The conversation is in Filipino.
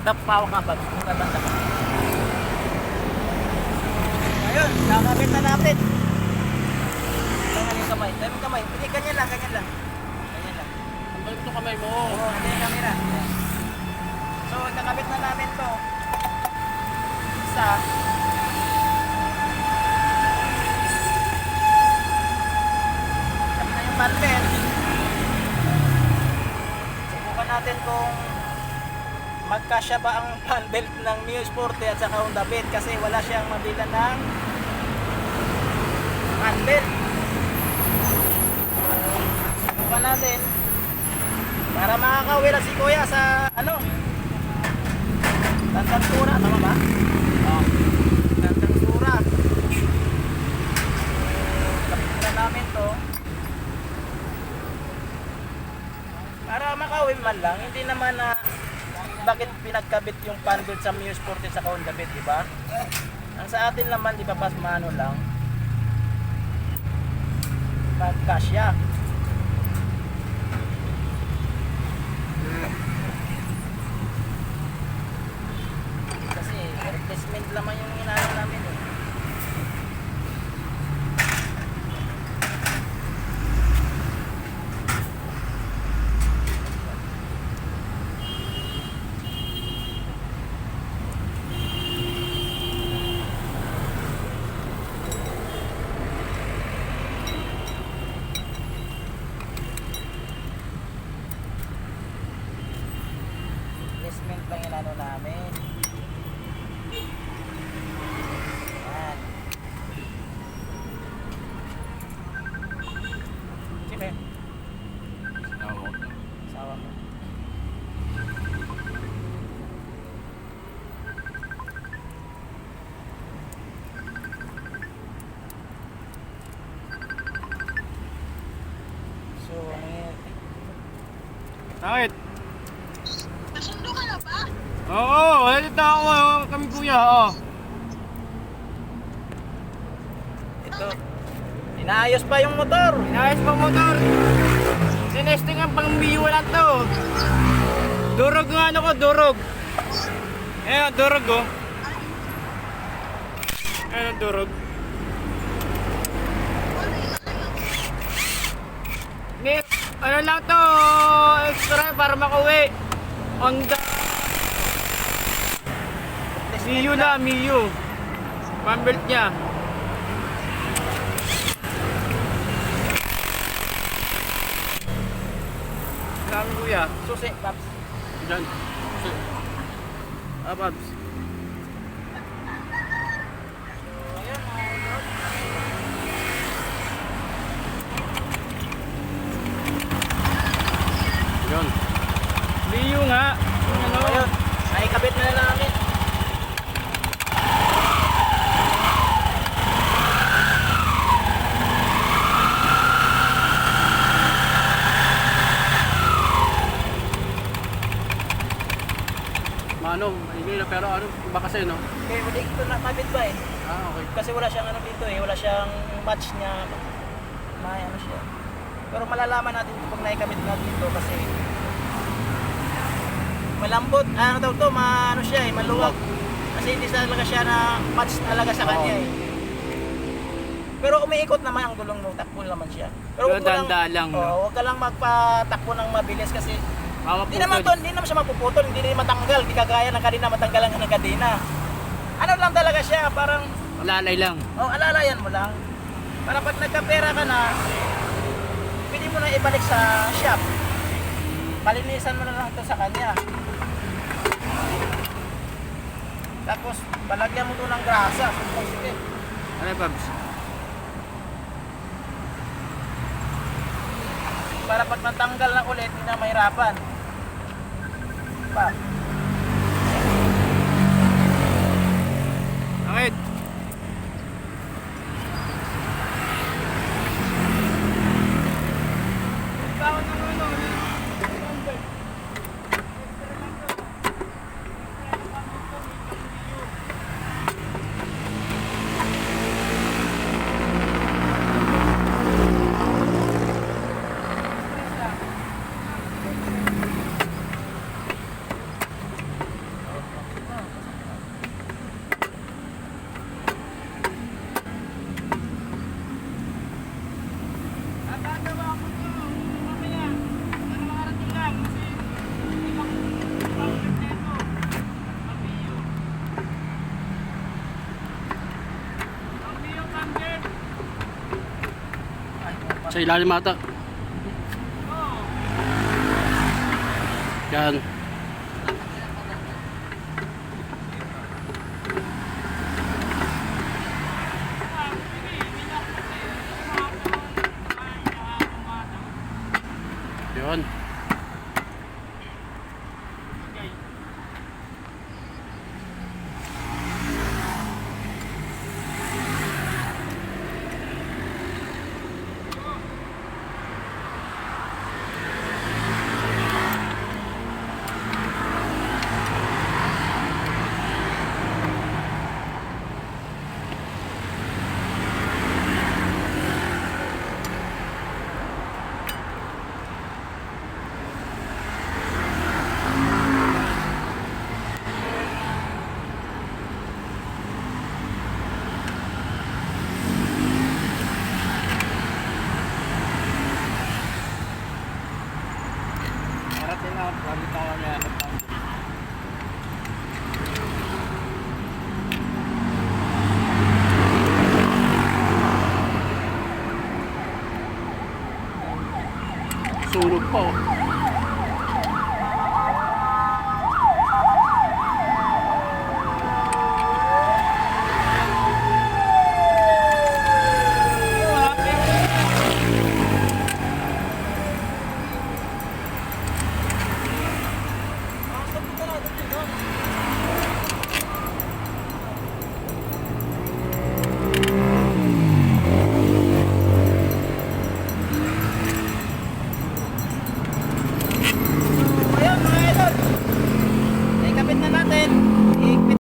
Pawak nga ba? Ayun, nakakabit na natin. Tangan yung kamay. Dami kamay. Hindi, ganyan lang, ganyan lang. Ganyan lang. Ang balik ito kamay mo. Oo, hindi yung camera. So, nakabit na namin to. Isa. Sabi na yung panbelt. Subukan natin kung magkasya ba ang panbelt ng Mio Sporty at saka Honda Beat kasi wala siyang mabilan ng panbelt. Subukan natin para makakauwi na si Kuya sa ano Tandang Sura, tama ba? Oo, Tandang Sura. Kapit na namin to para makauwi man lang, hindi naman na bakit pinagkabit yung panbelt sa Mio Sporty sa Honda Beat, di ba? Ang sa atin naman, di ba, pas mano lang magkasya. Kasi replacement naman yung inaano namin eh. Replacement lang inaano namin. Yan. Sino yun? Asawa mo. So, ano yun? Bakit? Nasundo ka na ba? Oo, halita ako kami kuya. Oo. Ito. Inaayos pa yung motor. Inayos pa motor. Sinesting ang pang-biwa lang to. Durog nga ano ko, durog. Ayan, durog oh. Ayan, durog. Ano lang to, extra para makauwi. Honda Mio na, Mio. Panbelt niya. Sabi kuya. Susi, Paps. Diyan. Ah, Babs. Ayan, mga idol. Yun. Mio nga. Yung ano. Ayun, naikabit na namin. Mano, hindi na pero ano, iba kasi no? Okay, hindi ito nakabit ba eh. Ah, okay. Kasi wala siyang ano dito eh, wala siyang match niya. May ano siya. Pero malalaman natin ito pag naikabit na dito kasi malambot, ano daw to, ano siya eh, maluwag. Kasi hindi talaga siya na match talaga sa kanya eh. Pero umiikot naman ang gulong mo, takbo naman siya. Pero Pero dahan-dahan lang, no? huwag ka lang magpatakbo ng mabilis kasi Mapuputol. hindi naman siya mapuputol, hindi rin matanggal, hindi kagaya ng kadena matanggalan ng kadena. Ano lang talaga siya, parang Lalay lang. alalayan mo lang. Para pag nagkapera ka na, pwede mo na ibalik sa shop. Palinisan mo na lang ito sa kanya. Tapos, balagyan mo ito ng grasa. Sige. Ano Babs? Para pag natanggal na ulit, hindi na mahirapan. Pa. Bakit? Sa ilalim ata. Yan.